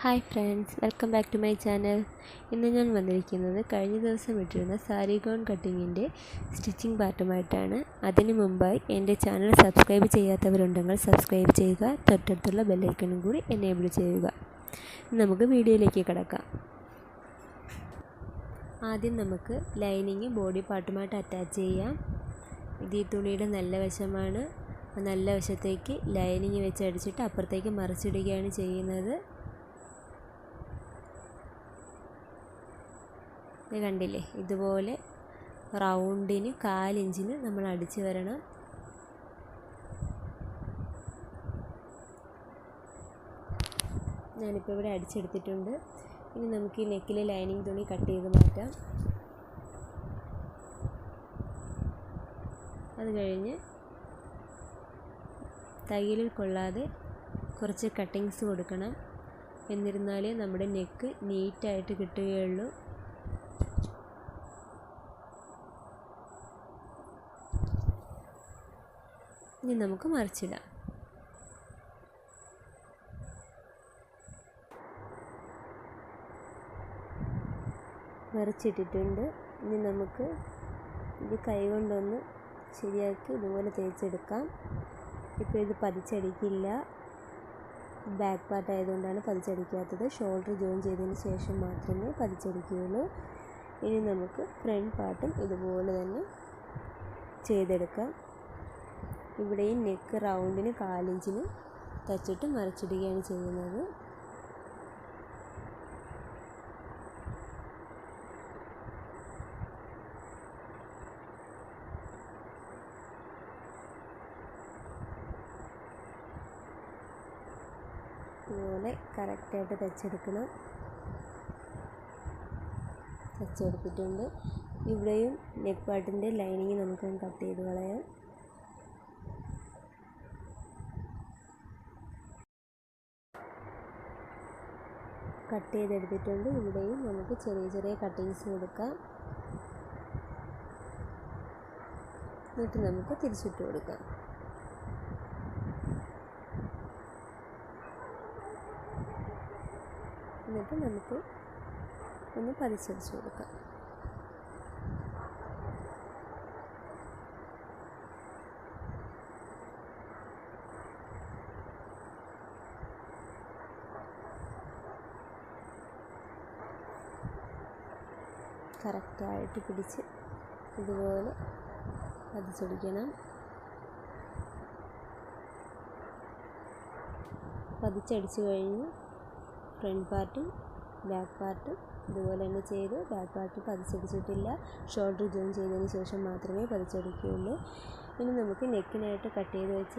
Hi friends, welcome back to my channel. ഇന്ന് ഞാൻ വന്നിരിക്കുന്നത് കഴിഞ്ഞ ദിവസം ഇട്ടിരുന്ന സാരി ഗൗൺ കട്ടിങ്ങിൻ്റെ സ്റ്റിച്ചിങ് പാർട്ടുമായിട്ടാണ്. അതിനു മുമ്പായി എൻ്റെ ചാനൽ സബ്സ്ക്രൈബ് ചെയ്യാത്തവരുണ്ടെങ്കിൽ സബ്സ്ക്രൈബ് ചെയ്യുക, തൊട്ടടുത്തുള്ള ബെല്ലൈക്കണും കൂടി എനേബിൾ ചെയ്യുക. നമുക്ക് വീഡിയോയിലേക്ക് കിടക്കാം. ആദ്യം നമുക്ക് ലൈനിങ് ബോഡി പാർട്ടുമായിട്ട് അറ്റാച്ച് ചെയ്യാം. ഇത് ഈ തുണിയുടെ നല്ല വശമാണ്. നല്ല വശത്തേക്ക് ലൈനിങ് വെച്ച് അടിച്ചിട്ട് അപ്പുറത്തേക്ക് മറിച്ചിടുകയാണ് ചെയ്യുന്നത്. കണ്ടില്ലേ, ഇതുപോലെ റൗണ്ടിന് 1/4 ഇഞ്ചിന് നമ്മൾ അടിച്ച് വരണം. ഞാനിപ്പോൾ ഇവിടെ അടിച്ചെടുത്തിട്ടുണ്ട്. ഇനി നമുക്ക് ഈ നെക്കിലെ ലൈനിങ് തുണി കട്ട് ചെയ്ത് മാറ്റാം. അത് കഴിഞ്ഞ് തയ്യലിൽ കൊള്ളാതെ കുറച്ച് കട്ടിങ്സ് കൊടുക്കണം. എന്നിരുന്നാലേ നമ്മുടെ നെക്ക് നീറ്റായിട്ട് കിട്ടുകയുള്ളൂ. ഇനി നമുക്ക് മറിച്ചിടാം. മറിച്ചിട്ടിട്ടുണ്ട്. ഇനി നമുക്ക് ഇത് കൈ കൊണ്ടൊന്ന് ശരിയാക്കി ഇതുപോലെ തേച്ചെടുക്കാം. ഇപ്പോൾ ഇത് പതിച്ചടിക്കില്ല. ബാക്ക് പാർട്ട് ആയതുകൊണ്ടാണ് പതിച്ചടിക്കാത്തത്. ഷോൾഡർ ജോയിൻ ചെയ്തതിന് ശേഷം മാത്രമേ പതിച്ചടിക്കുകയുള്ളൂ. ഇനി നമുക്ക് ഫ്രണ്ട് പാർട്ടും ഇതുപോലെ തന്നെ ചെയ്തെടുക്കാം. ഇവിടെയും നെക്ക് റൗണ്ടിന് 1/4 ഇഞ്ചിന് തച്ചിട്ട് മറിച്ചിടുകയാണ് ചെയ്യുന്നത്. ഇതുപോലെ കറക്റ്റായിട്ട് തച്ചെടുക്കണം. തച്ചെടുത്തിട്ടുണ്ട്. ഇവിടെയും നെക്ക് പാർട്ടിൻ്റെ ലൈനിങ് നമുക്ക് കട്ട് ചെയ്ത് കളയാം. കട്ട് ചെയ്തെടുത്തിട്ടുണ്ട്. ഇവിടെയും നമുക്ക് ചെറിയ ചെറിയ കട്ടിങ്സ് കൊടുക്കാം. എന്നിട്ട് നമുക്ക് തിരിച്ചിട്ട് കൊടുക്കാം. എന്നിട്ട് നമുക്ക് ഒന്ന് പതിച്ചടിച്ച് കൊടുക്കാം. കറക്റ്റായിട്ട് പിടിച്ച് ഇതുപോലെ പതിച്ചടിക്കണം. പതിച്ചടിച്ച് കഴിഞ്ഞ് ഫ്രണ്ട് പാർട്ടും ബാക്ക് പാർട്ടും ഇതുപോലെ തന്നെ ചെയ്ത്, ബാക്ക് പാർട്ട് പതിച്ചടിച്ചിട്ടില്ല. ഷോൾഡർ ജോയിൻ ചെയ്തതിന് ശേഷം മാത്രമേ പതിച്ചടിക്കുകയുള്ളൂ. ഇനി നമുക്ക് നെക്കിനായിട്ട് കട്ട് ചെയ്ത് വെച്ച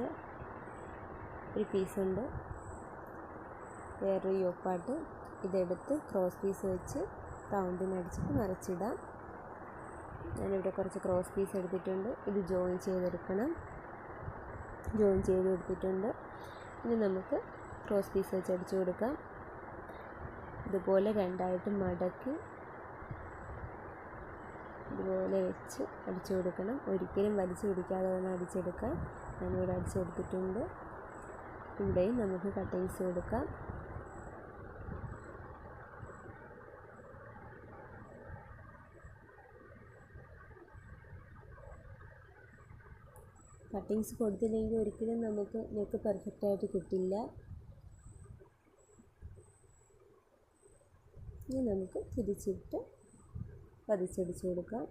ഒരു പീസുണ്ട്, വേറൊരു യോക്ക് പാർട്ട്. ഇതെടുത്ത് ക്രോസ് പീസ് വെച്ച് റൗണ്ടിന് അടിച്ചിട്ട് മറിച്ചിടാം. ഞാനിവിടെ കുറച്ച് ക്രോസ് പീസ് എടുത്തിട്ടുണ്ട്. ഇത് ജോയിൻ ചെയ്തെടുക്കണം. ജോയിൻ ചെയ്ത് എടുത്തിട്ടുണ്ട്. ഇനി നമുക്ക് ക്രോസ് പീസ് വെച്ച് അടിച്ചു കൊടുക്കാം. ഇതുപോലെ രണ്ടായിട്ട് മടക്കി ഇതുപോലെ വെച്ച് അടിച്ചു കൊടുക്കണം. ഒരിക്കലും വലിച്ചു പിടിക്കാതെ വേണം അടിച്ചെടുക്കാൻ. ഞാനിവിടെ അടിച്ചെടുത്തിട്ടുണ്ട്. ഇവിടെയും നമുക്ക് കട്ടിങ്സ് കൊടുക്കാം. കട്ടിങ്സ് കൊടുത്തില്ലെങ്കിൽ ഒരിക്കലും നമുക്ക് നെക്ക് പെർഫെക്റ്റായിട്ട് കിട്ടില്ല. ഇനി നമുക്ക് തിരിച്ചിട്ട് പതിച്ചടിച്ച് കൊടുക്കാം.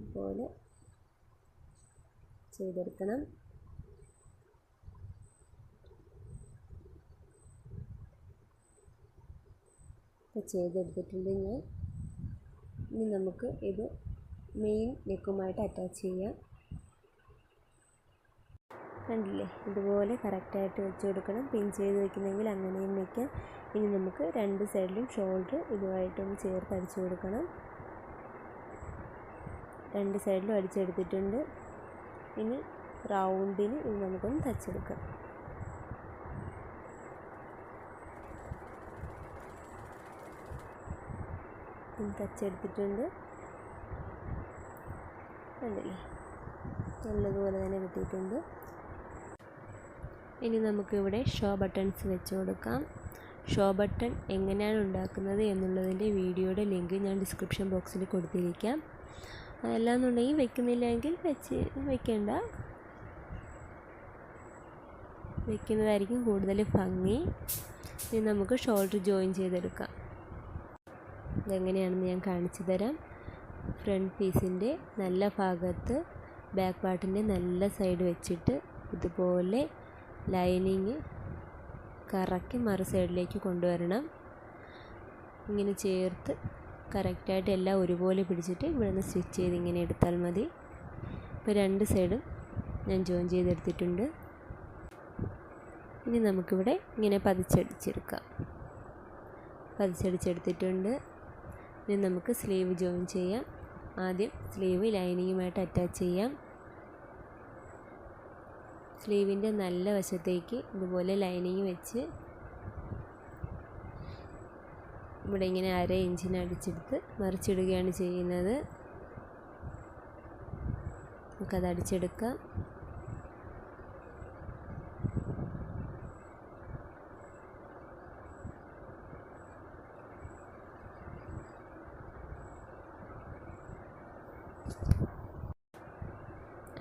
ഇതുപോലെ ചെയ്തെടുക്കണം. ചെയ്തെടുത്തിട്ടുണ്ട് ഞാൻ. ഇനി നമുക്ക് ഇത് മെയിൻ നെക്കുമായിട്ട് അറ്റാച്ച് ചെയ്യാം. കണ്ടില്ലേ, ഇതുപോലെ കറക്റ്റായിട്ട് വെച്ച് കൊടുക്കണം. പിൻ ചെയ്ത് വെക്കുന്നെങ്കിൽ അങ്ങനെയും വയ്ക്കാം. ഇനി നമുക്ക് രണ്ട് സൈഡിലും ഷോൾഡർ ഇതുമായിട്ടൊന്ന് ചേർത്ത് അടിച്ചു കൊടുക്കണം. രണ്ട് സൈഡിലും അടിച്ചെടുത്തിട്ടുണ്ട്. ഇനി റൗണ്ടിന് ഇത് നമുക്കൊന്ന് തച്ചെടുക്കാം. തച്ചെടുത്തിട്ടുണ്ട്. കണ്ടില്ലേ, നല്ലതുപോലെ തന്നെ കിട്ടിയിട്ടുണ്ട്. ഇനി നമുക്കിവിടെ ഷോ ബട്ടൺസ് വെച്ച് കൊടുക്കാം. ഷോ ബട്ടൺ എങ്ങനെയാണ് ഉണ്ടാക്കുന്നത് എന്നുള്ളതിൻ്റെ വീഡിയോയുടെ ലിങ്ക് ഞാൻ ഡിസ്ക്രിപ്ഷൻ ബോക്സിൽ കൊടുത്തിരിക്കാം. അതല്ലാന്നുണ്ടെങ്കിൽ വെക്കുന്നില്ലെങ്കിൽ വെക്കേണ്ട, വെക്കുന്നതായിരിക്കും കൂടുതൽ ഭംഗി. ഇനി നമുക്ക് ഷോൾഡർ ജോയിൻ ചെയ്തെടുക്കാം. ഇതെങ്ങനെയാണെന്ന് ഞാൻ കാണിച്ചു തരാം. ഫ്രണ്ട് പീസിൻ്റെ നല്ല ഭാഗത്ത് ബാക്ക് പാർട്ടിൻ്റെ നല്ല സൈഡ് വെച്ചിട്ട് ഇതുപോലെ ലൈനിങ് കറക്കി മറു സൈഡിലേക്ക് കൊണ്ടുവരണം. ഇങ്ങനെ ചേർത്ത് കറക്റ്റായിട്ട് എല്ലാം ഒരുപോലെ പിടിച്ചിട്ട് ഇവിടെ നിന്ന് സ്റ്റിച്ച് ചെയ്ത് ഇങ്ങനെ എടുത്താൽ മതി. ഇപ്പോൾ രണ്ട് സൈഡും ഞാൻ ജോയിൻ ചെയ്തെടുത്തിട്ടുണ്ട്. ഇനി നമുക്കിവിടെ ഇങ്ങനെ പതിച്ചടിച്ചെടുത്തിട്ടുണ്ട്. ഇനി നമുക്ക് സ്ലീവ് ജോയിൻ ചെയ്യാം. ആദ്യം സ്ലീവ് ലൈനിങ്ങുമായിട്ട് അറ്റാച്ച് ചെയ്യാം. സ്ലീവിൻ്റെ നല്ല വശത്തേക്ക് ഇതുപോലെ ലൈനിങ് വെച്ച് ഇവിടെ ഇങ്ങനെ 1/2 ഇഞ്ചിന് അടിച്ചെടുത്ത് മറിച്ചിടുകയാണ് ചെയ്യുന്നത്. നമുക്കത് അടിച്ചെടുക്കാം.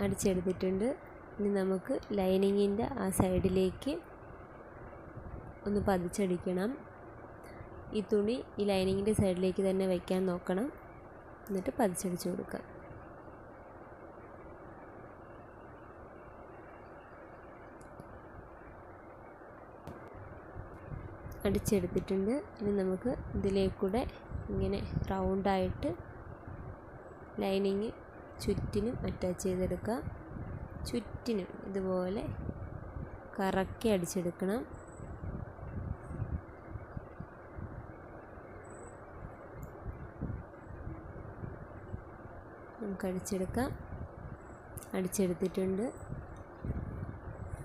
അടിച്ചെടുത്തിട്ടുണ്ട്. ഇനി നമുക്ക് ലൈനിങ്ങിൻ്റെ ആ സൈഡിലേക്ക് ഒന്ന് പതിച്ചടിക്കണം. ഈ തുണി ഈ ലൈനിങ്ങിൻ്റെ സൈഡിലേക്ക് തന്നെ വയ്ക്കാൻ നോക്കണം. എന്നിട്ട് പതിച്ചടിച്ച് കൊടുക്കാം. അടിച്ചെടുത്തിട്ടുണ്ട്. ഇനി നമുക്ക് ഇതിലേക്കൂടെ ഇങ്ങനെ റൗണ്ടായിട്ട് ലൈനിങ് ചുറ്റിനും അറ്റാച്ച് ചെയ്തെടുക്കാം. ചുറ്റിനും ഇതുപോലെ കറക്കി അടിച്ചെടുക്കണം. നമുക്ക് അടിച്ചെടുക്കാം. അടിച്ചെടുത്തിട്ടുണ്ട്.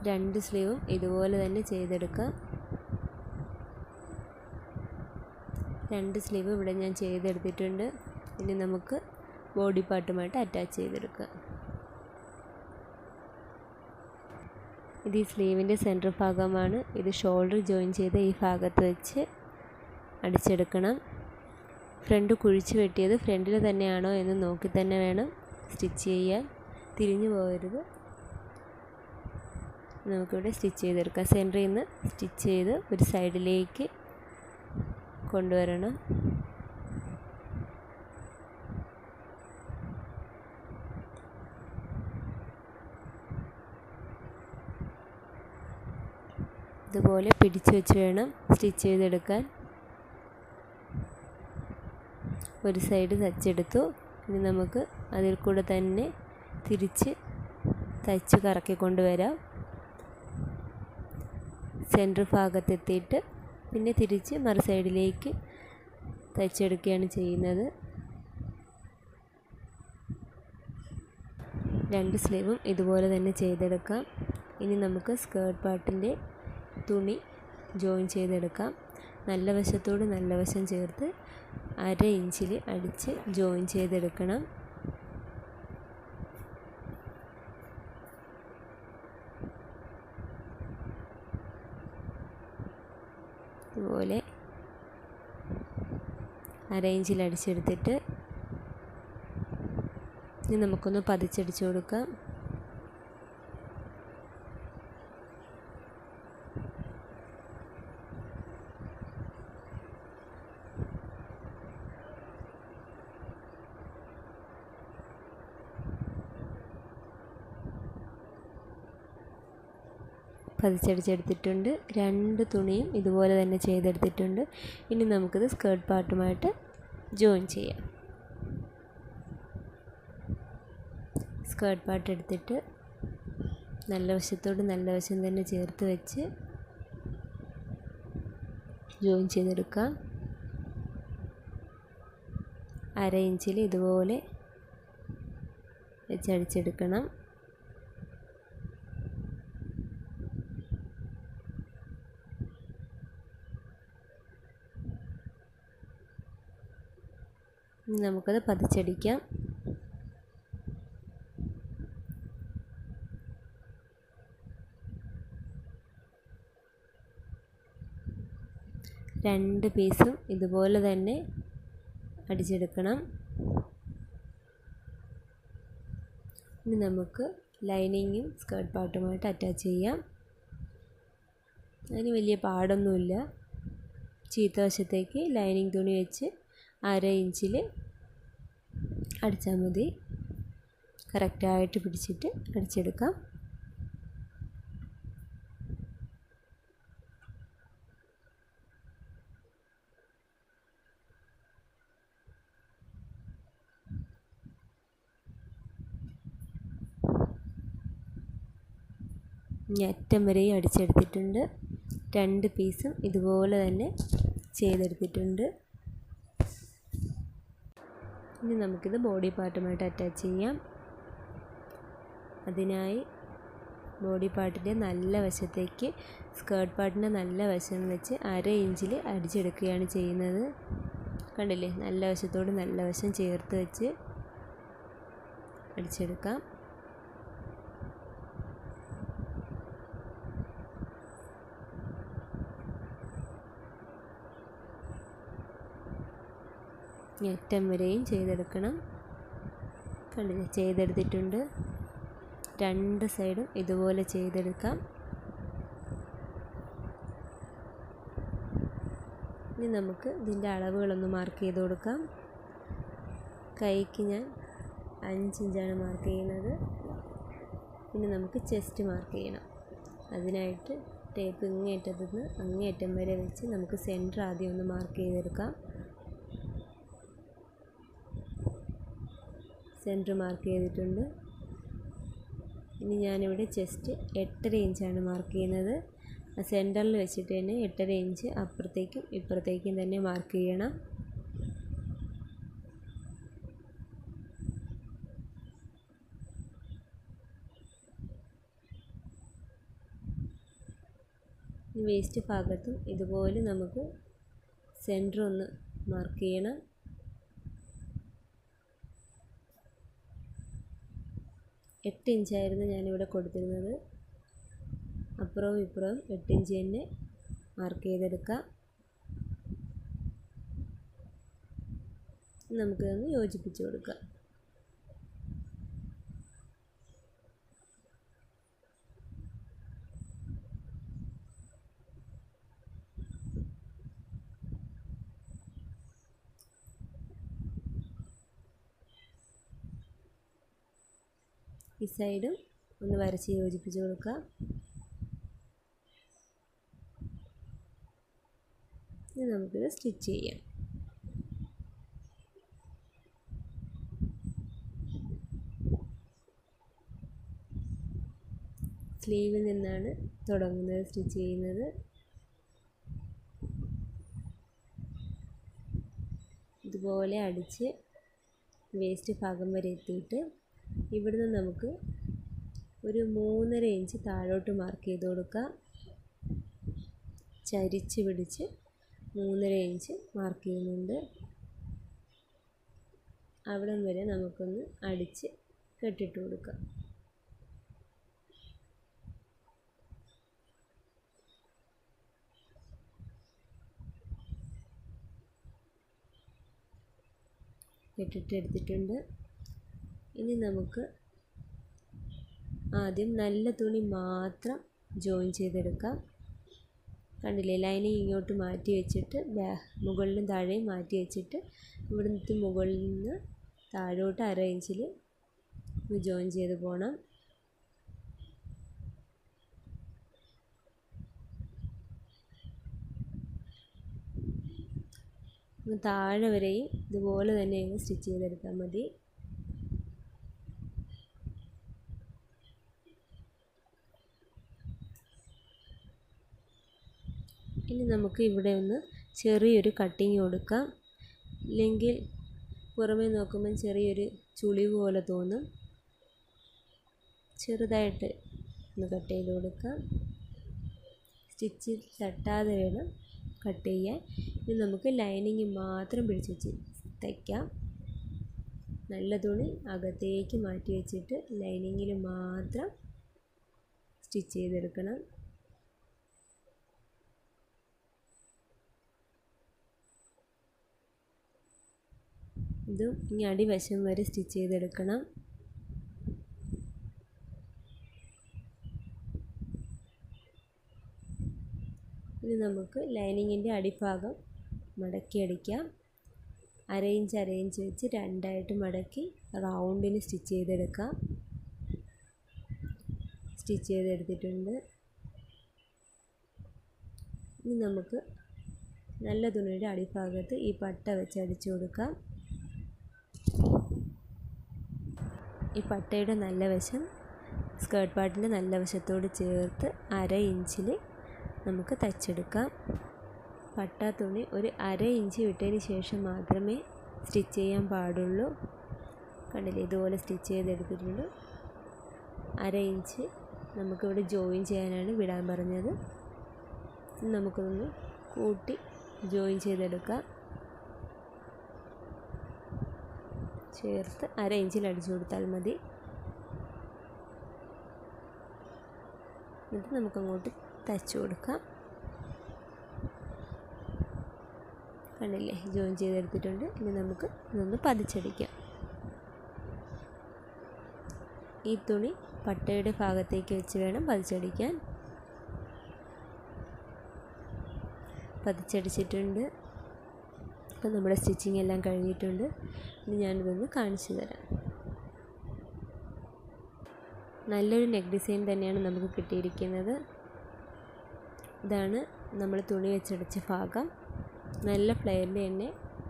രണ്ട് സ്ലീവും ഇതുപോലെ തന്നെ ചെയ്തെടുക്കാം. രണ്ട് സ്ലീവ് ഇവിടെ ഞാൻ ചെയ്തെടുത്തിട്ടുണ്ട്. ഇനി നമുക്ക് ബോഡി പാർട്ടുമായിട്ട് അറ്റാച്ച് ചെയ്തെടുക്കാം. ഇത് ഈ സ്ലീവിൻ്റെ സെൻറ്റർ ഭാഗമാണ്. ഇത് ഷോൾഡർ ജോയിൻ ചെയ്ത് ഈ ഭാഗത്ത് വെച്ച് അടിച്ചെടുക്കണം. ഫ്രണ്ട് കുഴിച്ച് വെട്ടിയത് ഫ്രണ്ടിൽ തന്നെയാണോ എന്ന് നോക്കി തന്നെ വേണം സ്റ്റിച്ച് ചെയ്യാൻ. തിരിഞ്ഞു പോകരുത്. നമുക്കിവിടെ സ്റ്റിച്ച് ചെയ്തെടുക്കാം. സെൻറ്ററിൽ നിന്ന് സ്റ്റിച്ച് ചെയ്ത് ഒരു സൈഡിലേക്ക് കൊണ്ടുവരണം. ഇതുപോലെ പിടിച്ച് വെച്ച് വേണം സ്റ്റിച്ച് ചെയ്തെടുക്കാൻ. ഒരു സൈഡ് തച്ചെടുത്തു. ഇനി നമുക്ക് അതിൽ കൂടെ തന്നെ തിരിച്ച് തയ്ച്ച് കറക്കിക്കൊണ്ട് വരാം. സെൻറ്റർ ഭാഗത്തെത്തിയിട്ട് പിന്നെ തിരിച്ച് മറു സൈഡിലേക്ക് തയ്ച്ചെടുക്കുകയാണ് ചെയ്യുന്നത്. രണ്ട് സ്ലീവും ഇതുപോലെ തന്നെ ചെയ്തെടുക്കാം. ഇനി നമുക്ക് സ്കേർട്ട് പാർട്ടിൻ്റെ തുണി ജോയിൻ ചെയ്തെടുക്കാം. നല്ല വശത്തോട് നല്ല വശം ചേർത്ത് 1/2 ഇഞ്ചിൽ അടിച്ച് ജോയിൻ ചെയ്തെടുക്കണം. ഇതുപോലെ 1/2 ഇഞ്ചിൽ അടിച്ചെടുത്തിട്ട് ഇനി നമുക്കൊന്ന് പതിച്ചടിച്ച് കൊടുക്കാം. പതിച്ചടിച്ചെടുത്തിട്ടുണ്ട്. രണ്ട് തുണിയും ഇതുപോലെ തന്നെ ചെയ്തെടുത്തിട്ടുണ്ട്. ഇനി നമുക്കിത് സ്കേർട്ട് പാർട്ടുമായിട്ട് ജോയിൻ ചെയ്യാം. സ്കേർട്ട് പാർട്ട് എടുത്തിട്ട് നല്ല വശത്തോട് നല്ല വശം തന്നെ ചേർത്ത് വെച്ച് ജോയിൻ ചെയ്തെടുക്കാം. 1/2 ഇഞ്ചിൽ ഇതുപോലെ വെച്ചടിച്ചെടുക്കണം. നമുക്കത് പതിച്ചടിക്കാം. രണ്ട് പീസും ഇതുപോലെ തന്നെ അടിച്ചെടുക്കണം. ഇനി നമുക്ക് ലൈനിങ്ങും സ്കേർട്ട് പാർട്ടുമായിട്ട് അറ്റാച്ച് ചെയ്യാം. അതിന് വലിയ പാടൊന്നുമില്ല. ചീത്ത വശത്തേക്ക് ലൈനിങ് തുണി വെച്ച് 1/2 ഇഞ്ചിൽ അടിച്ചാൽ മതി. കറക്റ്റായിട്ട് പിടിച്ചിട്ട് അടിച്ചെടുക്കാം. ഇനി അറ്റം വരെയും അടിച്ചെടുത്തിട്ടുണ്ട്. രണ്ട് പീസും ഇതുപോലെ തന്നെ ചെയ്തെടുത്തിട്ടുണ്ട്. ഇനി നമുക്കിത് ബോഡി പാർട്ടുമായിട്ട് അറ്റാച്ച് ചെയ്യാം. അതിനായി ബോഡി പാർട്ടിൻ്റെ നല്ല വശത്തേക്ക് സ്കേർട്ട് പാർട്ടിൻ്റെ നല്ല വശം വെച്ച് 1/2 ഇഞ്ചിൽ അടിച്ചെടുക്കുകയാണ് ചെയ്യുന്നത്. കണ്ടില്ലേ, നല്ല വശത്തോട് നല്ല വശം ചേർത്ത് വെച്ച് അടിച്ചെടുക്കാം. അറ്റം വരെയും ചെയ്തെടുക്കണം. കണ്ടില്ലേ, ചെയ്തെടുത്തിട്ടുണ്ട്. രണ്ട് സൈഡും ഇതുപോലെ ചെയ്തെടുക്കാം. ഇനി നമുക്ക് ഇതിൻ്റെ അളവുകളൊന്ന് മാർക്ക് ചെയ്ത് കൊടുക്കാം. കൈക്ക് ഞാൻ 5 ഇഞ്ചാണ് മാർക്ക് ചെയ്യുന്നത്. ഇനി നമുക്ക് ചെസ്റ്റ് മാർക്ക് ചെയ്യണം. അതിനായിട്ട് ടേപ്പ് ഇങ്ങേയറ്റത്തു നിന്ന് അങ്ങേയറ്റം വരെ വെച്ച് നമുക്ക് സെൻറ്റർ ആദ്യം ഒന്ന് മാർക്ക് ചെയ്തെടുക്കാം. സെൻറ്റർ മാർക്ക് ചെയ്തിട്ടുണ്ട്. ഇനി ഞാനിവിടെ ചെസ്റ്റ് 8.5 ഇഞ്ചാണ് മാർക്ക് ചെയ്യുന്നത്. ആ സെൻറ്ററിൽ വെച്ചിട്ട് തന്നെ 8.5 ഇഞ്ച് അപ്പുറത്തേക്കും ഇപ്പുറത്തേക്കും തന്നെ മാർക്ക് ചെയ്യണം. വേസ്റ്റ് ഭാഗത്തും ഇതുപോലെ നമുക്ക് സെൻറ്റർ ഒന്ന് മാർക്ക് ചെയ്യണം. 8 ഇഞ്ചായിരുന്നു ഞാനിവിടെ കൊടുത്തിരുന്നത്. അപ്പുറവും ഇപ്പുറവും 8 ഇഞ്ച് തന്നെ മാർക്ക് ചെയ്തെടുക്കാം. നമുക്കിതൊന്ന് യോജിപ്പിച്ച് കൊടുക്കാം. ഈ സൈഡും ഒന്ന് വരച്ച് യോജിപ്പിച്ച് കൊടുക്കാം. ഇനി നമുക്കിത് സ്റ്റിച്ച് ചെയ്യാം. സ്ലീവിൽ നിന്നാണ് തുടങ്ങുന്നത് സ്റ്റിച്ച് ചെയ്യുന്നത്. ഇതുപോലെ അടിച്ച് വേസ്റ്റ് ഭാഗം വരെ എത്തിയിട്ട് ഇവിടുന്ന് നമുക്ക് ഒരു 3.5 ഇഞ്ച് താഴോട്ട് മാർക്ക് ചെയ്ത് കൊടുക്കാം. ചരിച്ച് പിടിച്ച് 3.5 ഇഞ്ച് മാർക്ക് ചെയ്യുന്നുണ്ട്. അവിടം വരെ നമുക്കൊന്ന് അടിച്ച് കെട്ടിട്ട് കൊടുക്കാം. കെട്ടിട്ട് എടുത്തിട്ടുണ്ട്. ഇനി നമുക്ക് ആദ്യം നല്ല തുണി മാത്രം ജോയിൻ ചെയ്തെടുക്കാം. കണ്ടില്ലേ, ലൈനിങ് ഇങ്ങോട്ട് മാറ്റി വെച്ചിട്ട് മുകളിലും താഴെയും മാറ്റി വെച്ചിട്ട് ഇവിടുന്ന് മുകളിൽ നിന്ന് താഴോട്ട് 1/2 ഇഞ്ചിൽ ജോയിൻ ചെയ്ത് പോകണം. താഴെ വരെയും ഇതുപോലെ തന്നെ അങ്ങ് സ്റ്റിച്ച് ചെയ്തെടുത്താൽ മതി. ഇനി നമുക്ക് ഇവിടെ ഒന്ന് ചെറിയൊരു കട്ടിങ് കൊടുക്കാം. ഇല്ലെങ്കിൽ പുറമേ നോക്കുമ്പം ചെറിയൊരു ചുളിവ് പോലെ തോന്നും. ചെറുതായിട്ട് ഒന്ന് കട്ട് ചെയ്ത് കൊടുക്കാം. സ്റ്റിച്ചിൽ തട്ടാതെ വേണം കട്ട് ചെയ്യാൻ. ഇനി നമുക്ക് ലൈനിങ് മാത്രം പിടിച്ച് വെച്ച് തയ്ക്കാം. നല്ല തുണി അകത്തേക്ക് മാറ്റി വെച്ചിട്ട് ലൈനിങ്ങിൽ മാത്രം സ്റ്റിച്ച് ചെയ്തെടുക്കണം. ഇതും ഇനി അടിവശം വരെ സ്റ്റിച്ച് ചെയ്തെടുക്കണം. ഇനി നമുക്ക് ലൈനിങ്ങിൻ്റെ അടിഭാഗം മടക്കി അടിക്കാം. അര ഇഞ്ച് വെച്ച് രണ്ടായിട്ട് മടക്കി റൗണ്ടിന് സ്റ്റിച്ച് ചെയ്തെടുക്കാം. സ്റ്റിച്ച് ചെയ്തെടുത്തിട്ടുണ്ട്. ഇനി നമുക്ക് നല്ല തുണിയുടെ അടിഭാഗത്ത് ഈ പട്ട വെച്ച് അടിച്ചു കൊടുക്കാം. ഈ പട്ടയുടെ നല്ല വശം സ്കേർട്ട് പാർട്ടിൻ്റെ നല്ല വശത്തോട് ചേർത്ത് അര ഇഞ്ചിൽ നമുക്ക് തയ്ച്ചെടുക്കാം. പട്ട തുണി ഒരു അര ഇഞ്ച് വിട്ടതിന് ശേഷം മാത്രമേ സ്റ്റിച്ച് ചെയ്യാൻ പാടുള്ളൂ. കണ്ടില്ലേ, ഇതുപോലെ സ്റ്റിച്ച് ചെയ്തെടുത്തിട്ടുണ്ട്. അര ഇഞ്ച് നമുക്കിവിടെ ജോയിൻ ചെയ്യാനാണ് വിടാൻ പറഞ്ഞത്. നമുക്കൊന്ന് കൂട്ടി ജോയിൻ ചെയ്തെടുക്കാം. ചേർത്ത് അര ഇഞ്ചിൽ അടിച്ചു കൊടുത്താൽ മതി. എന്നിട്ട് നമുക്കങ്ങോട്ട് തയ്ച്ചു കൊടുക്കാം. കണ്ടില്ലേ, ജോയിൻ ചെയ്തെടുത്തിട്ടുണ്ട്. ഇനി നമുക്ക് ഇതൊന്ന് പതിച്ചടിക്കാം. ഈ തുണി പട്ടയുടെ ഭാഗത്തേക്ക് വെച്ച് വേണം പതിച്ചടിക്കാൻ. പതിച്ചടിച്ചിട്ടുണ്ട്. അപ്പോൾ നമ്മുടെ സ്റ്റിച്ചിങ് എല്ലാം കഴിഞ്ഞിട്ടുണ്ട്. ഇനി ഞാനിതൊന്ന് കാണിച്ചു തരാം. നല്ലൊരു നെക്ക് ഡിസൈൻ തന്നെയാണ് നമുക്ക് കിട്ടിയിരിക്കുന്നത്. ഇതാണ് നമ്മൾ തുണി വെച്ചടിച്ച ഭാഗം. നല്ല ഫ്ലെയറിൽ തന്നെ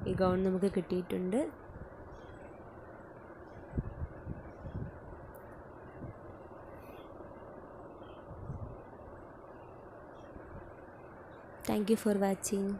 ഈ ഗൗൺ നമുക്ക് കിട്ടിയിട്ടുണ്ട്. Thank you for watching.